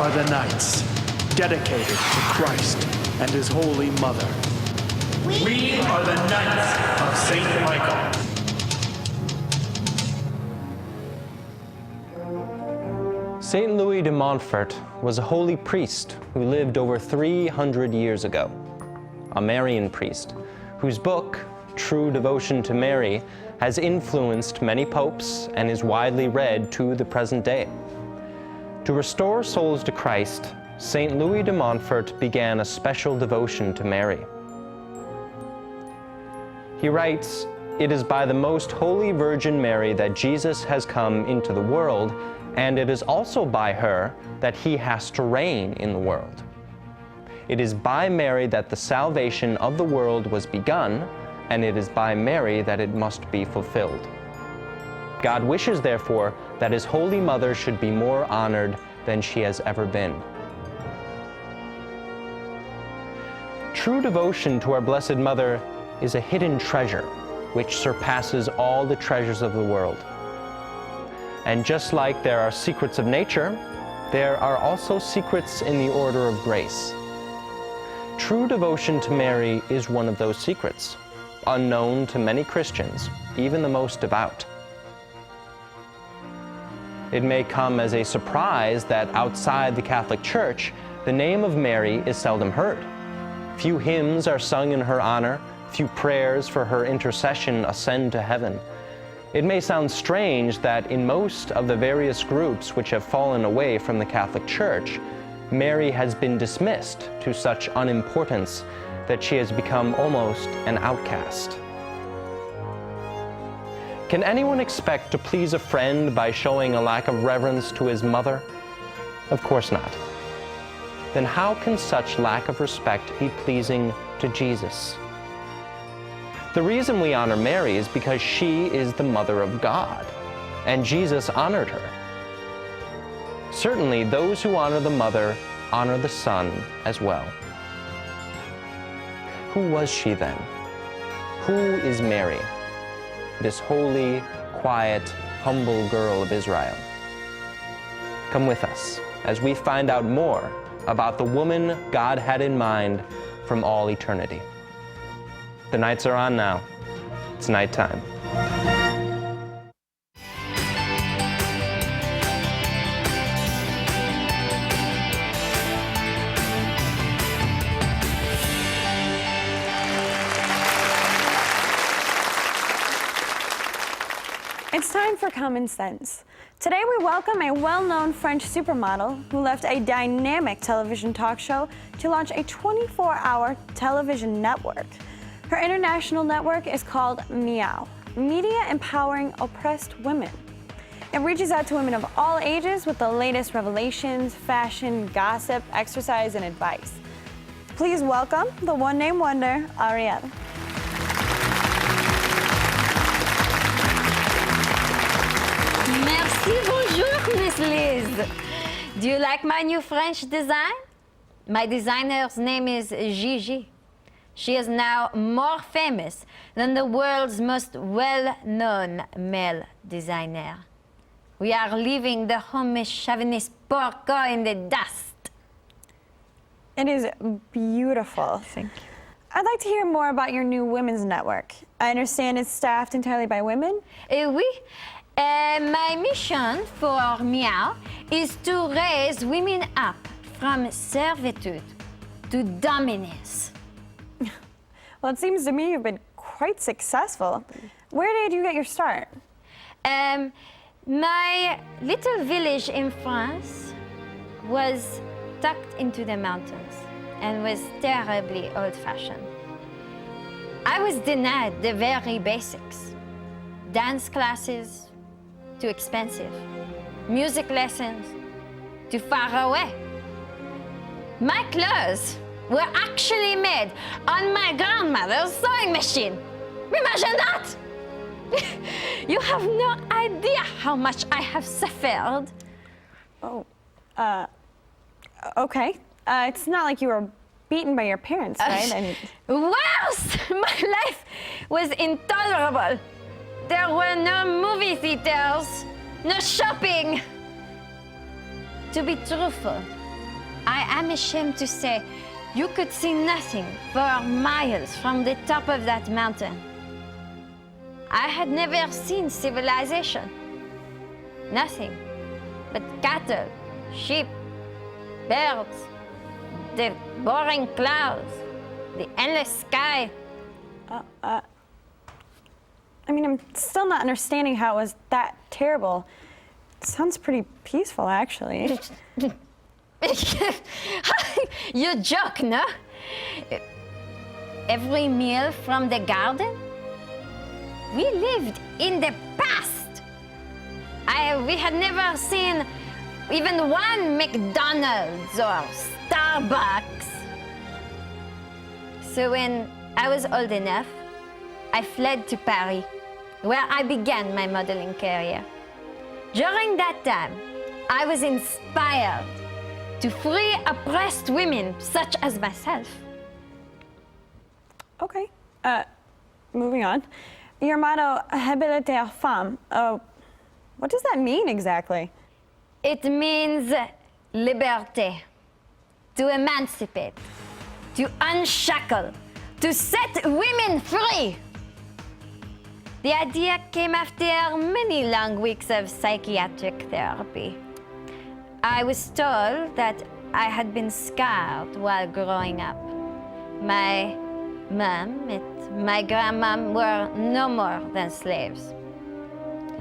are the knights dedicated to Christ and his Holy Mother. We are the Knights of St. Michael. Saint Louis de Montfort was a holy priest who lived over 300 years ago, a Marian priest whose book, True Devotion to Mary, has influenced many popes and is widely read to the present day. To restore souls to Christ, Saint Louis de Montfort began a special devotion to Mary. He writes, "It is by the most holy Virgin Mary that Jesus has come into the world, and it is also by her that he has to reign in the world. It is by Mary that the salvation of the world was begun, and it is by Mary that it must be fulfilled. God wishes, therefore, that his Holy Mother should be more honored than she has ever been." True devotion to our Blessed Mother is a hidden treasure which surpasses all the treasures of the world. And just like there are secrets of nature, there are also secrets in the order of grace. True devotion to Mary is one of those secrets, unknown to many Christians, even the most devout. It may come as a surprise that outside the Catholic Church, the name of Mary is seldom heard. Few hymns are sung in her honor, few prayers for her intercession ascend to heaven. It may sound strange that in most of the various groups which have fallen away from the Catholic Church, Mary has been dismissed to such unimportance that she has become almost an outcast. Can anyone expect to please a friend by showing a lack of reverence to his mother? Of course not. Then how can such lack of respect be pleasing to Jesus? The reason we honor Mary is because she is the Mother of God, and Jesus honored her. Certainly, those who honor the Mother honor the Son as well. Who was she then? Who is Mary, this holy, quiet, humble girl of Israel? Come with us as we find out more about the woman God had in mind from all eternity. The nights are on now. It's nighttime. It's time for Common Sense. Today we welcome a well-known French supermodel who left a dynamic television talk show to launch a 24-hour television network. Her international network is called Meow, Media Empowering Oppressed Women. It reaches out to women of all ages with the latest revelations, fashion, gossip, exercise, and advice. Please welcome the one-name wonder, Ariel. Merci, bonjour, Miss Liz. Do you like my new French design? My designer's name is Gigi. She is now more famous than the world's most well-known male designer. We are leaving the homish chauvinist porco in the dust. It is beautiful. Thank you. I'd like to hear more about your new women's network. I understand it's staffed entirely by women? Oui. My mission for Meow is to raise women up from servitude to dominance. Well, it seems to me you've been quite successful. Where did you get your start? My little village in France was tucked into the mountains and was terribly old-fashioned. I was denied the very basics. Dance classes, too expensive. Music lessons, too far away. My clothes were actually made on my grandmother's sewing machine. Imagine that! You have no idea how much I have suffered. Oh, okay. It's not like you were beaten by your parents, right? Worse! My life was intolerable. There were no movie theaters, no shopping. To be truthful, I'm ashamed to say, you could see nothing for miles from the top of that mountain. I had never seen civilization. Nothing but cattle, sheep, birds, the boring clouds, the endless sky. I mean, I'm still not understanding how it was that terrible. It sounds pretty peaceful, actually. You joke, no? Every meal from the garden? We lived in the past. We had never seen even one McDonald's or Starbucks. So when I was old enough, I fled to Paris, where I began my modeling career. During that time, I was inspired to free oppressed women such as myself. Okay, moving on. Your motto, Habiliter Femme, what does that mean exactly? It means liberté, to emancipate, to unshackle, to set women free. The idea came after many long weeks of psychiatric therapy. I was told that I had been scarred while growing up. My mom and my grandmom were no more than slaves.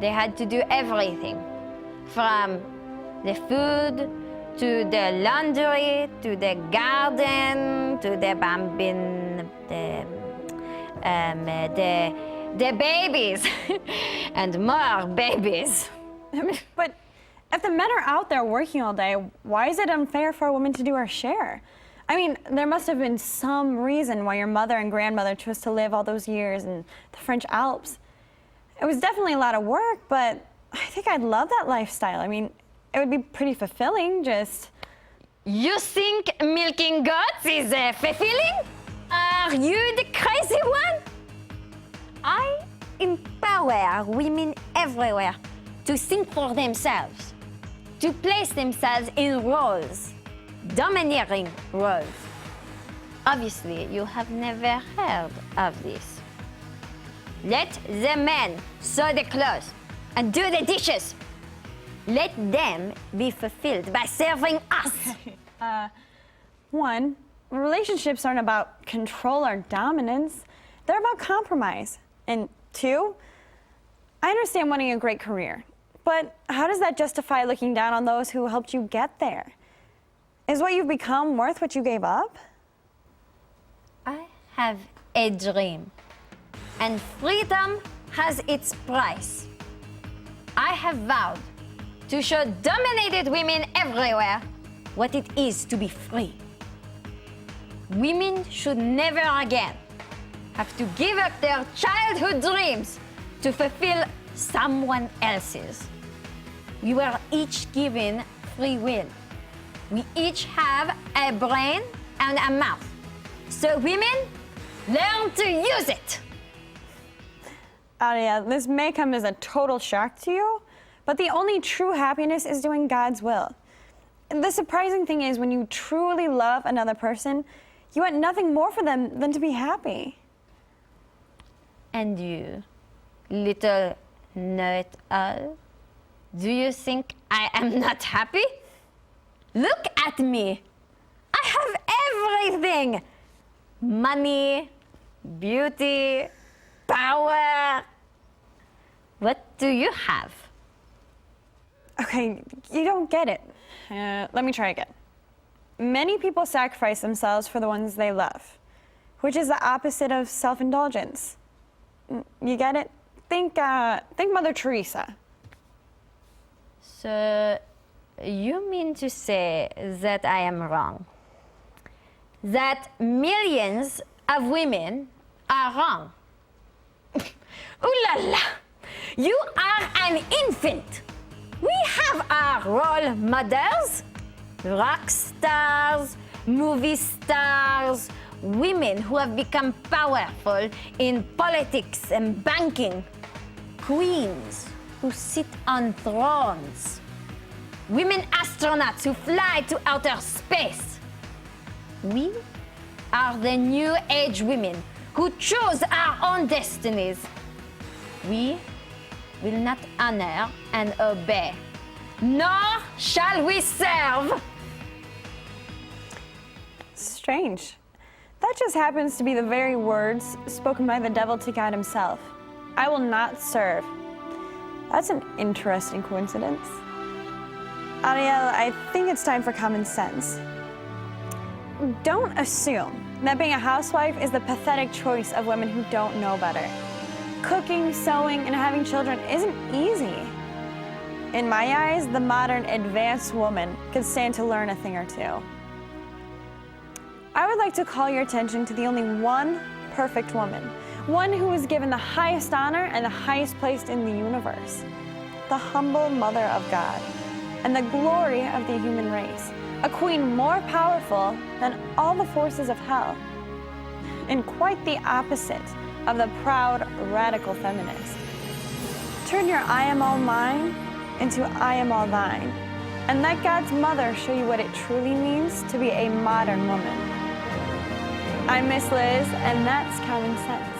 They had to do everything, from the food, to the laundry, to the garden, to the the babies, and more babies. But if the men are out there working all day, why is it unfair for a woman to do her share? I mean, there must have been some reason why your mother and grandmother chose to live all those years in the French Alps. It was definitely a lot of work, but I think I'd love that lifestyle. I mean, it would be pretty fulfilling, just... You think milking goats is fulfilling? Are you the crazy one? I empower women everywhere to think for themselves, to place themselves in roles, domineering roles. Obviously, you have never heard of this. Let the men sew the clothes and do the dishes. Let them be fulfilled by serving us. One, relationships aren't about control or dominance. They're about compromise. And two, I understand wanting a great career, but how does that justify looking down on those who helped you get there? Is what you've become worth what you gave up? I have a dream, and freedom has its price. I have vowed to show dominated women everywhere what it is to be free. Women should never again have to give up their childhood dreams to fulfill someone else's. We were each given free will. We each have a brain and a mouth. So women, learn to use it. Oh yeah, this may come as a total shock to you, but the only true happiness is doing God's will. And the surprising thing is, when you truly love another person, you want nothing more for them than to be happy. And you, little know-it-all, do you think I am not happy? Look at me. I have everything. Money, beauty, power. What do you have? Okay, you don't get it. Let me try again. Many people sacrifice themselves for the ones they love, which is the opposite of self-indulgence. You get it? Think Mother Teresa. So, you mean to say that I am wrong? That millions of women are wrong? Ooh la la! You are an infant! We have our role models, rock stars, movie stars, women who have become powerful in politics and banking, queens who sit on thrones, women astronauts who fly to outer space, We are the new age women who choose our own destinies. We will not honor and obey, nor shall we serve. Strange. That just happens to be the very words spoken by the devil to God himself. I will not serve. That's an interesting coincidence. Ariel, I think it's time for common sense. Don't assume that being a housewife is the pathetic choice of women who don't know better. Cooking, sewing, and having children isn't easy. In my eyes, the modern advanced woman could stand to learn a thing or two. I would like to call your attention to the only one perfect woman, one who was given the highest honor and the highest place in the universe, the humble mother of God and the glory of the human race, a queen more powerful than all the forces of hell, and quite the opposite of the proud, radical feminist. Turn your I am all mine into I am all thine, and let God's mother show you what it truly means to be a modern woman. I'm Miss Liz, and that's Common Sense.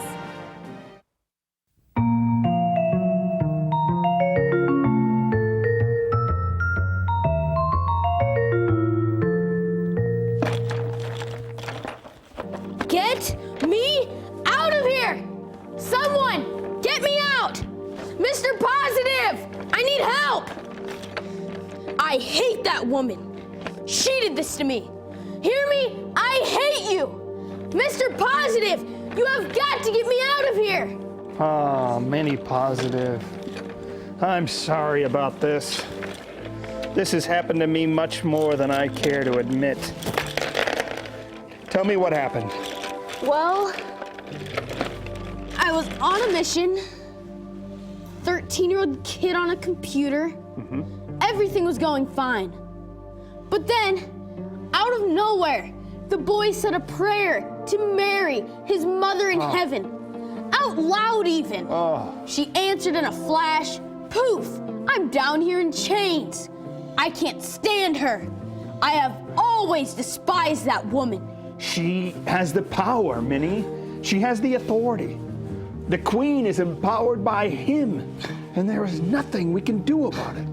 Get me out of here! Someone, get me out! Mr. Positive, I need help! I hate that woman. She did this to me. Hear me? I hate you! Mr. Positive, you have got to get me out of here! Oh, Minnie Positive. I'm sorry about this. This has happened to me much more than I care to admit. Tell me what happened. Well, I was on a mission. 13-year-old kid on a computer. Everything was going fine. But then, out of nowhere, the boy said a prayer to Mary, his mother in heaven. Out loud even. She answered in a flash. Poof! I'm down here in chains. I can't stand her. I have always despised that woman. She has the power, Minnie. She has the authority. The queen is empowered by him, and there is nothing we can do about it.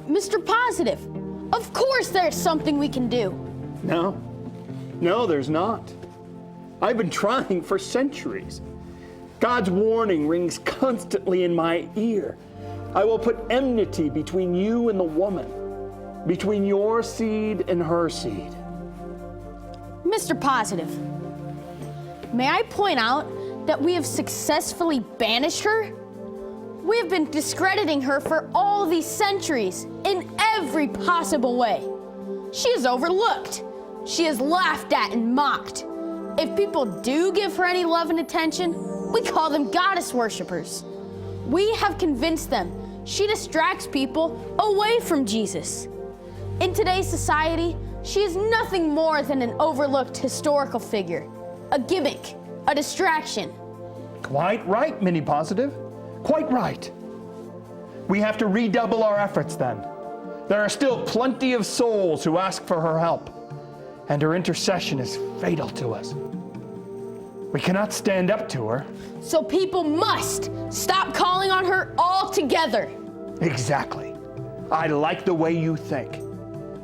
Mr. Positive, of course there's something we can do. No, there's not. I've been trying for centuries. God's warning rings constantly in my ear. I will put enmity between you and the woman, between your seed and her seed. Mr. Positive, may I point out that we have successfully banished her? We have been discrediting her for all these centuries in every possible way. She is overlooked. She is laughed at and mocked. If people do give her any love and attention, we call them goddess worshippers. We have convinced them she distracts people away from Jesus. In today's society, she is nothing more than an overlooked historical figure, a gimmick, a distraction. Quite right, Minnie Positive. Quite right. We have to redouble our efforts then. There are still plenty of souls who ask for her help, and her intercession is fatal to us. We cannot stand up to her. So people must stop calling on her altogether. Exactly. I like the way you think.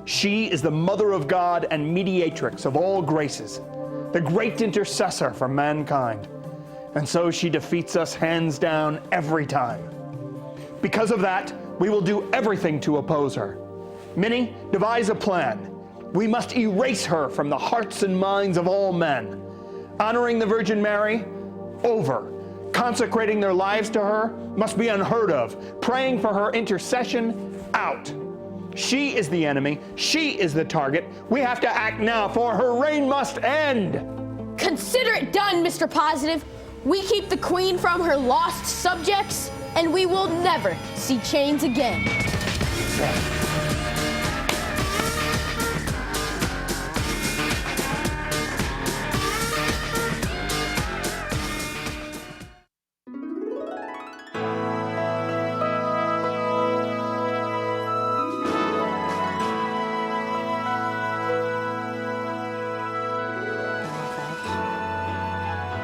She is the Mother of God and mediatrix of all graces, the great intercessor for mankind. And so she defeats us hands down every time. Because of that, we will do everything to oppose her. Minnie, devise a plan. We must erase her from the hearts and minds of all men. Honoring the Virgin Mary? Over. Consecrating their lives to her? Must be unheard of. Praying for her intercession? Out. She is the enemy. She is the target. We have to act now, for her reign must end. Consider it done, Mr. Positive. We keep the queen from her lost subjects, and we will never see chains again.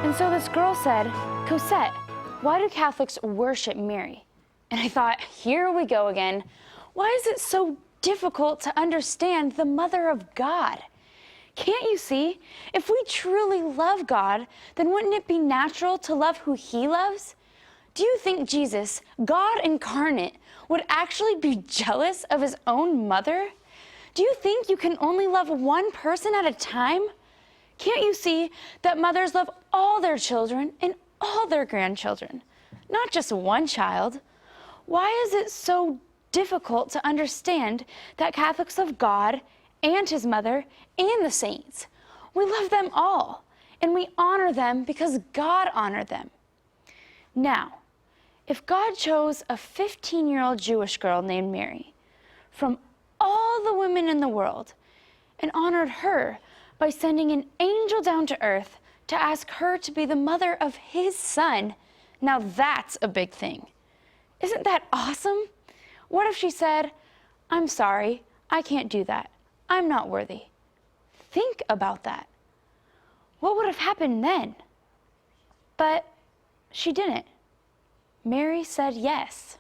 And so this girl said, Cosette, why do Catholics worship Mary? And I thought, here we go again. Why is it so difficult to understand the Mother of God? Can't you see? If we truly love God, then wouldn't it be natural to love who He loves? Do you think Jesus, God incarnate, would actually be jealous of His own mother? Do you think you can only love one person at a time? Can't you see that mothers love all their children and all their grandchildren, not just one child? Why is it so difficult to understand that Catholics love God and His mother and the saints? We love them all, and we honor them because God honored them. Now, if God chose a 15-year-old Jewish girl named Mary from all the women in the world and honored her by sending an angel down to earth to ask her to be the mother of His Son, now that's a big thing. Isn't that awesome? What if she said, I'm sorry, I can't do that. I'm not worthy. Think about that. What would have happened then? But she didn't. Mary said yes.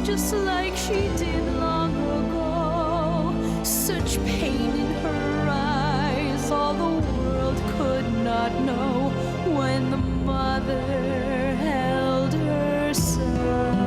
just like she did long ago. Such pain in her eyes, all the world could not know when the mother held her son.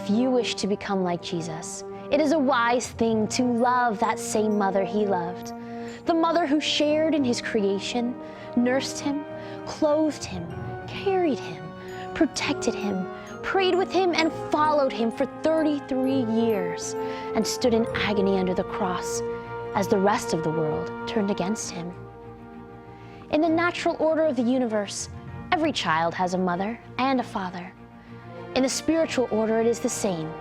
If you wish to become like Jesus, it is a wise thing to love that same mother he loved. The mother who shared in his creation, nursed him, clothed him, carried him, protected him, prayed with him, and followed him for 33 years, and stood in agony under the cross as the rest of the world turned against him. In the natural order of the universe, every child has a mother and a father. In the spiritual order, it is the same.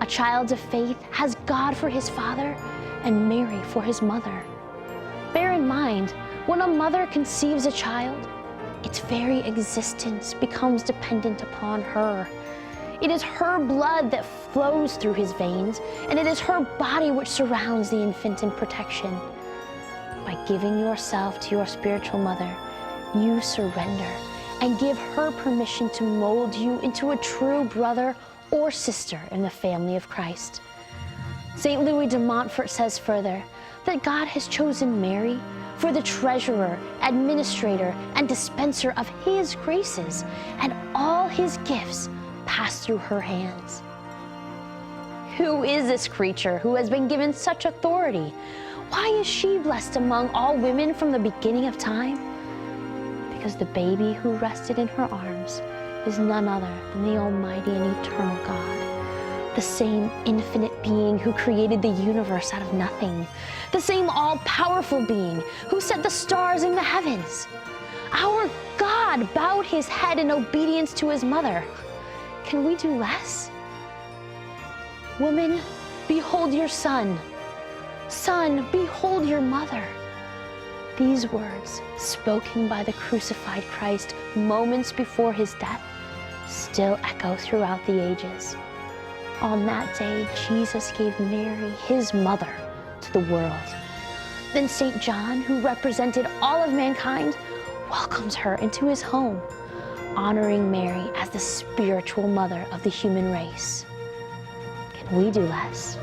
A child of faith has God for his father and Mary for his mother. Bear in mind, when a mother conceives a child, its very existence becomes dependent upon her. It is her blood that flows through his veins, and it is her body which surrounds the infant in protection. By giving yourself to your spiritual mother, you surrender and give her permission to mold you into a true brother or sister in the family of Christ. St. Louis de Montfort says further that God has chosen Mary for the treasurer, administrator, and dispenser of his graces, and all his gifts pass through her hands. Who is this creature who has been given such authority? Why is she blessed among all women from the beginning of time? Because the baby who rested in her arms is none other than the Almighty and eternal God, the same infinite being who created the universe out of nothing, the same all-powerful being who set the stars in the heavens. Our God bowed his head in obedience to his mother. Can we do less? Woman, behold your son. Son, behold your mother. These words, spoken by the crucified Christ moments before his death, still echo throughout the ages. On that day, Jesus gave Mary, his mother, to the world. Then St. John, who represented all of mankind, welcomes her into his home, honoring Mary as the spiritual mother of the human race. Can we do less?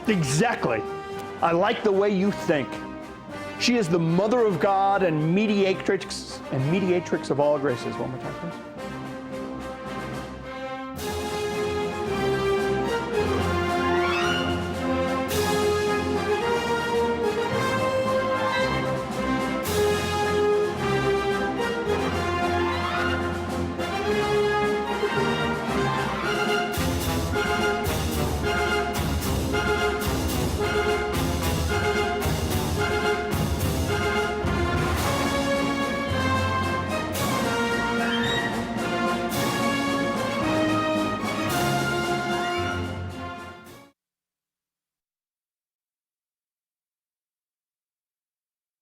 Exactly. I like the way you think. She is the mother of God and mediatrix of all graces. One more time, please.